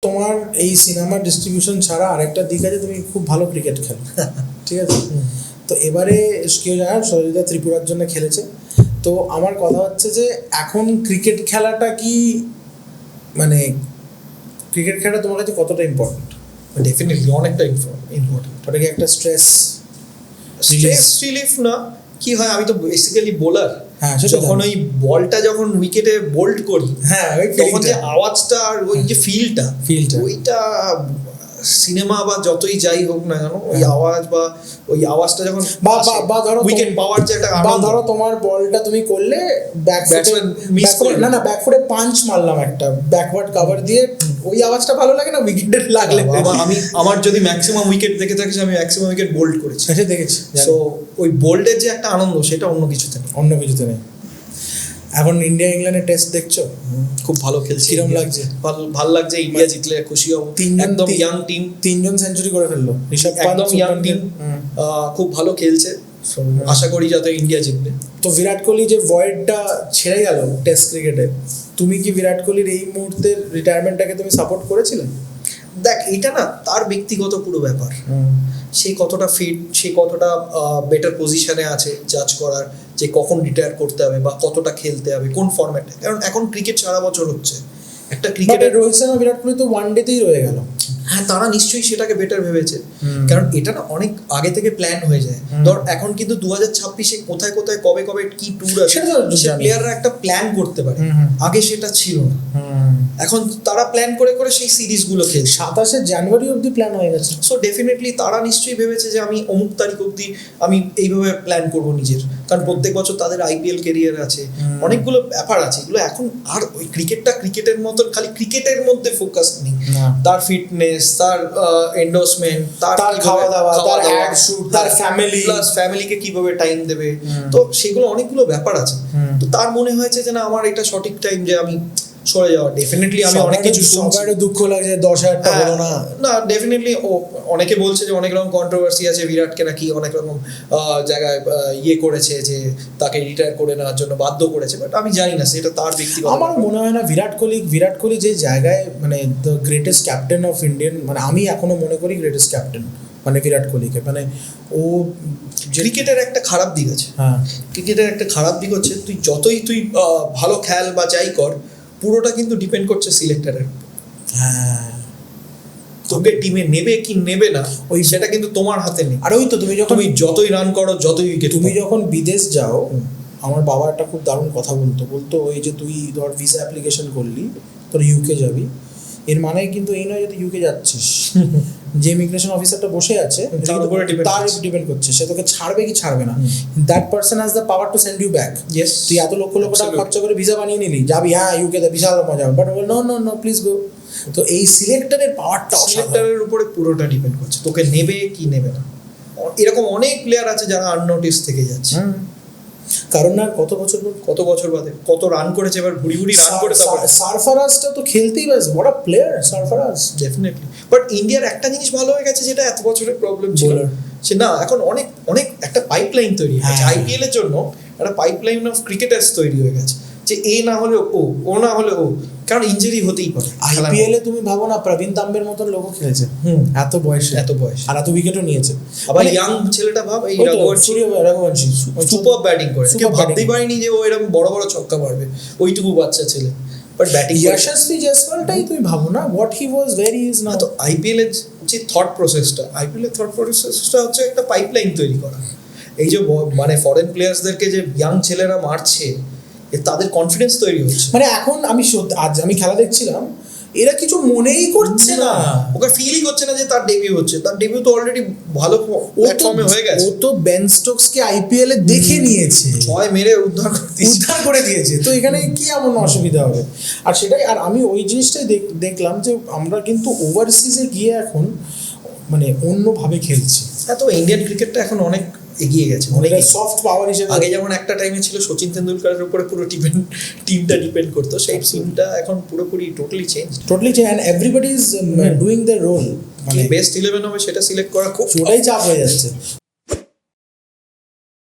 তোমার এই cinema distribution ছাড়া আরেকটা দিক আছে, তুমি খুব ভালো ক্রিকেট খেলো, ঠিক আছে? তো এবারে কেউ জানা সরিতা ত্রিপুরার জন্য খেলেছে। তো আমার কথা হচ্ছে যে এখন ক্রিকেট খেলাটা কি, মানে ক্রিকেট খেলাটা তোমার কাছে কতটা ইম্পর্টেন্ট? ডেফিনেটলি অনেকটা ইম্পর্টেন্ট। ওটা কি একটা স্ট্রেস রিলিফ না? কি হয়, আমি তো বেসিক্যালি বোলার। হ্যাঁ, সেটা যখন ওই বলটা যখন উইকেটে বোল্ড করি, হ্যাঁ, ওই তখন যে feelingটা। আওয়াজটা আর ওই যে ফিলটা Feel-টা। ওইটা সিনেমা বা যতই যাই হোক না কেন, ওই আওয়াজ বা ওই আওয়াজটা যখন বা ধরো উইকেট পাওয়ার যে একটা বা আনন্দ। ধরো তোমার বলটা তুমি করলে Batsman miss করলো। ব্যাকফুটে পাঞ্চ মারলাম একটা ব্যাকওয়ার্ড কভার দিয়ে, ওই আওয়াজটা ভালো লাগে না উইকেটে লাগলে? আমার যদি ম্যাক্সিমাম উইকেট দেখে থাকিস, আমি ম্যাক্সিমাম উইকেট বোল্ড করেছি। সেটা দেখেছি। সো ওই বোল্ডের যে একটা আনন্দ, সেটা অন্য কিছুতে নেই। অন্য কিছুতে নেই। এখন ইন্ডিয়া ইংল্যান্ডের টেস্ট দেখছো, খুব ভালো খেলছে। কিরম লাগছে? ভালো লাগছে। ইন্ডিয়া জিতলে খুশি হব। একদম ইয়াং টিম, 3 জন সেঞ্চুরি করে ফেললো। ঋষভ পান্ত, একদম ইয়াং টিম, খুব ভালো খেলছে। আশা করি যাতে ইন্ডিয়া জিতবে। তো বিরাট কোহলি যে ভয়েডটা ছেড়ে গেল টেস্ট ক্রিকেটে, তুমি কি বিরাট কোহলির এই মুহূর্তের রিটায়ারমেন্টটাকে তুমি সাপোর্ট করেছিলে? দেখ, এটা না তার ব্যক্তিগত পুরো ব্যাপার। সে কতটা ফিট, সে কতটা বেটার পজিশনে আছে জাজ করার যে কখন রিটায়ার করতে হবে বা কতটা খেলতে হবে, কোন ফরম্যাটে। কারণ এখন ক্রিকেট সারা বছর হচ্ছে। একটা ক্রিকেটের রোহিত শর্মা বিরাট কোহলি তো ওয়ান ডেতেই রয়ে গেল। হ্যাঁ, তারা নিশ্চয়ই সেটাকে বেটার ভেবেছে। কারণ এটা না অনেক আগে থেকে প্ল্যান হয়ে যায়। ধর এখন কিন্তু 2026-এ কোথায় কোথায় কবে কবে কি ট্যুর আছে, সে প্লেয়াররা একটা প্ল্যান করতে পারে। আগে সেটা ছিল না। এখন তারা প্ল্যান করে করে সেই সিরিজগুলো খেলছে। 27শে জানুয়ারি অবধি প্ল্যান হয়ে গেছে। সো ডেফিনেটলি তারা নিশ্চয়ই ভেবেছে যে আমি অমুক তারিখ অবধি আমি এইভাবে প্ল্যান করব নিজের। কারণ প্রত্যেক বছর তাদের আইপিএল কেরিয়ার আছে, অনেকগুলো ব্যাপার আছে। এগুলো এখন আর ওই ক্রিকেটের মতন খালি ক্রিকেটের মধ্যে ফোকাস নেই। তার ফিটনেস, তার এন্ডোর্সমেন্ট, তার খাওয়া দাওয়া, তার অ্যাড শুট, তার ফ্যামিলি, প্লাস ফ্যামিলিকে কিভাবে টাইম দেবে। তো সেগুলো অনেকগুলো ব্যাপার আছে। তো তার মনে হয়েছে যে না, আমার এটা সঠিক টাইম যে আমি সরে যাওয়া। ডেফিনেটলি আমি অনেক কিছু সবারও দুঃখ লাগছে 10,000টা হলো না। না, ডেফিনেটলি অনেকে বলছে যে অনেক রকম কন্ট্রোভার্সি আছে, বিরাটকে নাকি অনেক রকম জায়গায় ইয়ে করেছে যে তাকে রিটায়ার করে নেওয়ার জন্য বাধ্য করেছে। বাট আমি জানি না সেটা তার ব্যক্তিগত। আমার মনে হয় না বিরাট কোহলি যে জায়গায়, মানে the greatest captain of Indian, মানে আমি এখনো মনে করি গ্রেটেস্ট ক্যাপ্টেন মানে বিরাট কোহলিকে। মানে ও ক্রিকেটের একটা খারাপ দিক আছে। হ্যাঁ, ক্রিকেটের একটা খারাপ দিক হচ্ছে তুই ভালো খেল বা যাই কর, পুরোটা কিন্তু ডিপেন্ড করছে সিলেক্টরের। হ্যাঁ, তোকে টিমে নেবে কি নেবে না ওই সেটা কিন্তু তোমার হাতে নেই। আর ওই তো তুমি যতই রান করো, যতই উইকেট, তুমি যখন বিদেশ যাও, আমার বাবা একটা খুব দারুণ কথা বলতো ওই যে তুই ধর ভিসা অ্যাপ্লিকেশন করলি, তোর ইউকে যাবি, এর মানে কিন্তু এই নয় যে তুই ইউকে যাচ্ছিস। যে ইমিগ্রেশন অফিসারটা বসে আছে তার উপর ডিপেন্ড করছে সে তোকে ছাড়বে কি ছাড়বে না। That person has the power to send you back. তুই এত লক্ষ টাকা খরচা করে ভিসা বানিয়ে নিলি, যাবি, হ্যাঁ ইউকেতে বিশাল মজা, বাট নো প্লিজ গো। তো এই সিলেক্টরের পাওয়ারটা, সিলেক্টরের উপরে পুরোটা ডিপেন্ড করছে তোকে নেবে কি নেবে না। এরকম অনেক প্লেয়ার আছে যারা আননোটিস থেকে যাচ্ছে। কারণ না কত বছর বাদে কত রান করেছে, এবার ভুড়ি রান করে। সারফারাজটা তো খেলতেই বাস, বড় প্লেয়ার সারফারাজ ডেফিনেটলি। বাট ইন্ডিয়ার একটা জিনিস ভালো হয়ে গেছে, যেটা এত বছরের প্রবলেম ছিল সে না, এখন অনেক একটা পাইপলাইন তৈরি হয়ে গেছে। আইপিএল এর জন্য একটা পাইপলাইন অফ ক্রিকেটার্স তৈরি হয়ে গেছে, যে এ না হলে ও না হলে ও। কারণ ইনজুরি হতেই পারে। আইপিএল এ তুমি ভাবো না, প্রবীণ তাম্বের মতন লোক খেলেছে এত বয়স আর এত উইকেটও নিয়েছে। আবার ইয়াং ছেলেটা ভাব, এই রঘুবংশী সুপার ব্যাটিং করে। কেউ ভাবতেই পারেনি যে ও এরকম বড় বড় ছক্কা মারবে, ওইটুকু বাচ্চা ছেলে। বাট ব্যাটিং যশস্বী জয়সওয়ালটাই তুমি ভাবো না, what he was very is now. তো আইপিএল এর যে থট প্রসেসটা হচ্ছে একটা পাইপলাইন তৈরি করা। এই যে মানে ফরেন প্লেয়ার্সদেরকে যে ইয়াং ছেলেরা মারছে, তাদের কনফিডেন্স তৈরি হচ্ছে। মানে এখন আজ আমি খেলা দেখছিলাম, এরা কিছু মনেই করছে না, ওকে ফিলই করছে না যে তার ডেবিউ হচ্ছে। তার ডেবিউ তো অলরেডি ভালো প্ল্যাটফর্মে হয়ে গেছে। ও তো বেন স্টোকসকে আইপিএল এ দেখে নিয়েছে, 6 মেরে উদ্ধার করে দিয়েছে। তো এখানে কি এমন অসুবিধা হবে? আর সেটাই, আর আমি ওই জিনিসটাই দেখলাম যে আমরা কিন্তু ওভারসিজে গিয়ে এখন মানে অন্যভাবে খেলছি। হ্যাঁ, তো ইন্ডিয়ান ক্রিকেটটা এখন অনেক এগিয়ে গেছে, অনেক সফট পাওয়ার হিসেবে। আগে যেমন একটা টাইমে ছিল সচিন তেন্ডুলকারের উপরে পুরো টিমটা ডিপেন্ড করতো, সেই টিমটা এখন পুরোপুরি totally change and everybody is doing the role. মানে বেস্ট 11 হবে সেটা সিলেক্ট করা খুব ওটাই চাপ হয়ে যাচ্ছে।